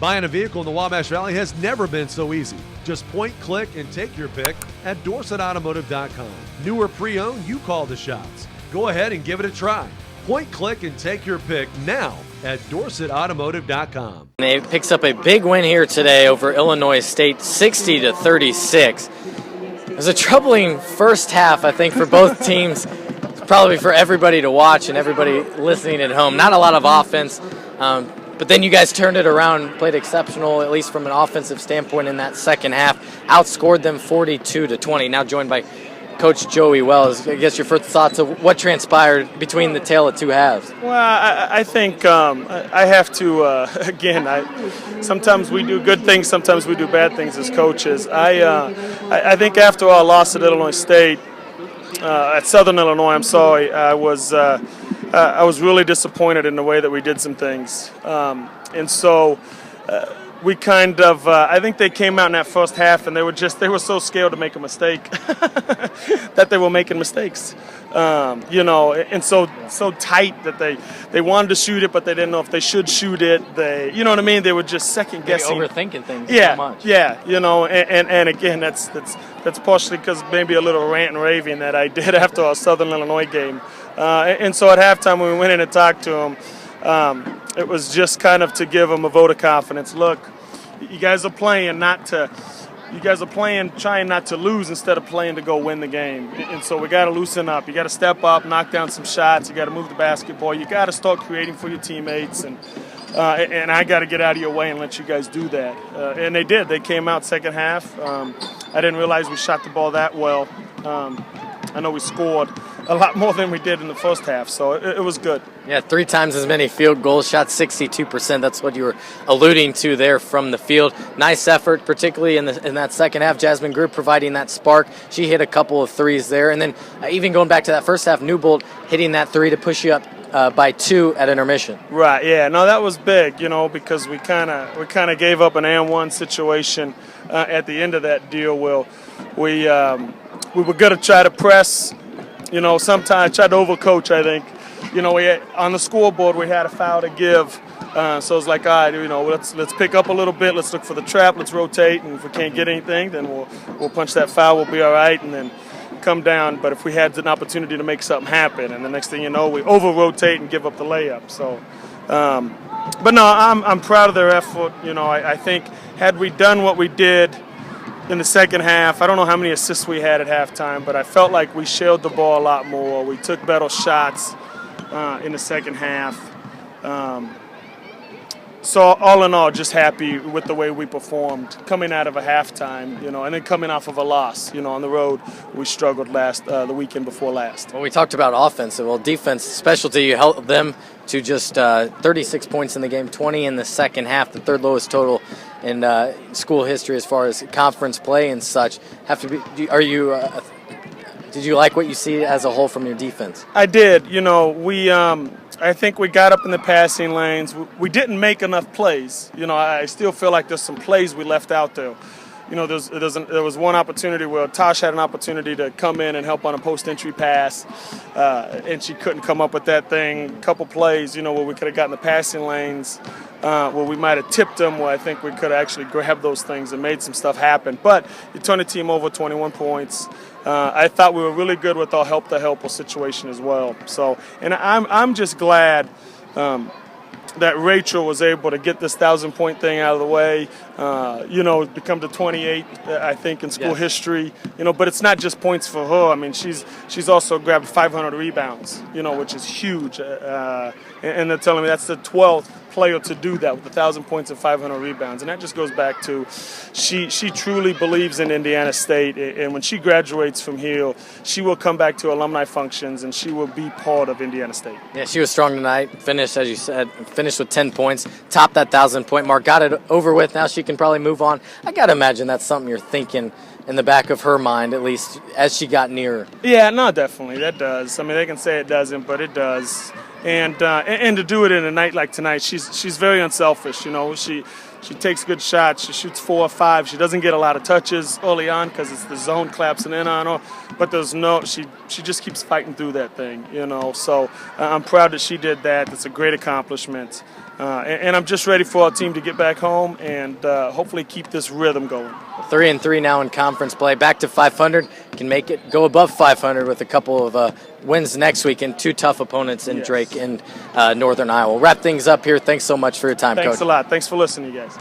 Buying a vehicle in the Wabash Valley has never been so easy. Just point, click, and take your pick at DorsetAutomotive.com. New or pre-owned, you call the shots. Go ahead and give it a try. Point, click, and take your pick now at DorsetAutomotive.com. They picks up a big win here today over Illinois State, 60-36. It was a troubling first half, I think, for both teams. Probably for everybody to watch and everybody listening at home. Not a lot of offense. But then you guys turned it around, played exceptional, at least from an offensive standpoint in that second half. Outscored them 42-20. Now joined by Coach Joey Wells. I guess your first thoughts of what transpired between the tale of two halves. Well, I think I have to, again, sometimes we do good things, sometimes we do bad things as coaches. I think after our loss at Illinois State, at Southern Illinois, I was really disappointed in the way that we did some things. And so we kind of, I think they came out in that first half and they were so scared to make a mistake that they were making mistakes. And so tight that they wanted to shoot it, but they didn't know if they should shoot it. You know what I mean? They were just second guessing. Overthinking things so much. Yeah, and again, that's partially because maybe a little rant and raving that I did after our Southern Illinois game. And so at halftime when we went in and talked to them, it was just kind of to give them a vote of confidence. Look, you guys are playing trying not to lose instead of playing to go win the game. And so we got to loosen up. You got to step up, knock down some shots. You got to move the basketball. You got to start creating for your teammates. And I got to get out of your way and let you guys do that. And they did. They came out second half. I didn't realize we shot the ball that well. I know we scored a lot more than we did in the first half, so it was good. Yeah, 3 times as many field goals, shot 62%. That's what you were alluding to there from the field. Nice effort, particularly in that second half. Jasmine Group providing that spark. She hit a couple of threes there. And then even going back to that first half, Newbold hitting that three to push you up by 2 at intermission. Right, yeah. No, that was big, because we kind of gave up an and-one situation at the end of that deal. Well, we were going to try to press. Sometimes tried to overcoach, I think. On the scoreboard, we had a foul to give. So it's like, all right, let's pick up a little bit. Let's look for the trap. Let's rotate. And if we can't get anything, then we'll punch that foul. We'll be all right. And then come down. But if we had an opportunity to make something happen, and the next thing you know, we over-rotate and give up the layup. So, but no, I'm proud of their effort. I think had we done what we did in the second half, I don't know how many assists we had at halftime, but I felt like we shared the ball a lot more. We took better shots in the second half. So all in all, just happy with the way we performed coming out of a halftime, and then coming off of a loss. On the road, we struggled the weekend before last. Well, we talked about offense. Well, defense, specialty, you held them to just 36 points in the game, 20 in the second half, the third lowest total in school history as far as conference play and such. Did you like what you see as a whole from your defense? I did. I think we got up in the passing lanes. We didn't make enough plays. I still feel like there's some plays we left out there. There was one opportunity where Tosh had an opportunity to come in and help on a post-entry pass, and she couldn't come up with that thing. A couple plays, where we could have gotten the passing lanes, where we might have tipped them, where I think we could have actually grabbed those things and made some stuff happen. But you turn the team over 21 points. I thought we were really good with our help-the-helper situation as well. So, and I'm just glad that Rachel was able to get this 1,000-point thing out of the way. Become the 28th, I think, in school history. But it's not just points for her. I mean, she's also grabbed 500 rebounds, which is huge. And they're telling me that's the 12th player to do that with 1,000 points and 500 rebounds. And that just goes back to she truly believes in Indiana State. And when she graduates from here, she will come back to alumni functions and she will be part of Indiana State. Yeah, she was strong tonight. Finished, as you said, with 10 points. Topped that 1,000-point mark. Got it over with. Now she can probably move on. I got to imagine that's something you're thinking in the back of her mind, at least as she got nearer. Yeah, no, definitely. That does. I mean, they can say it doesn't, but it does. And to do it in a night like tonight, she's very unselfish. She takes good shots. She shoots 4 or 5. She doesn't get a lot of touches early on because it's the zone collapsing in on her. But she just keeps fighting through that thing. So I'm proud that she did that. It's a great accomplishment. And I'm just ready for our team to get back home and hopefully keep this rhythm going. 3-3 now in conference play, back to 500. Can make it go above 500 with a couple of wins next week and 2 tough opponents in Drake and Northern Iowa. We'll wrap things up here. Thanks so much for your time, Coach. Thanks a lot. Thanks for listening, you guys.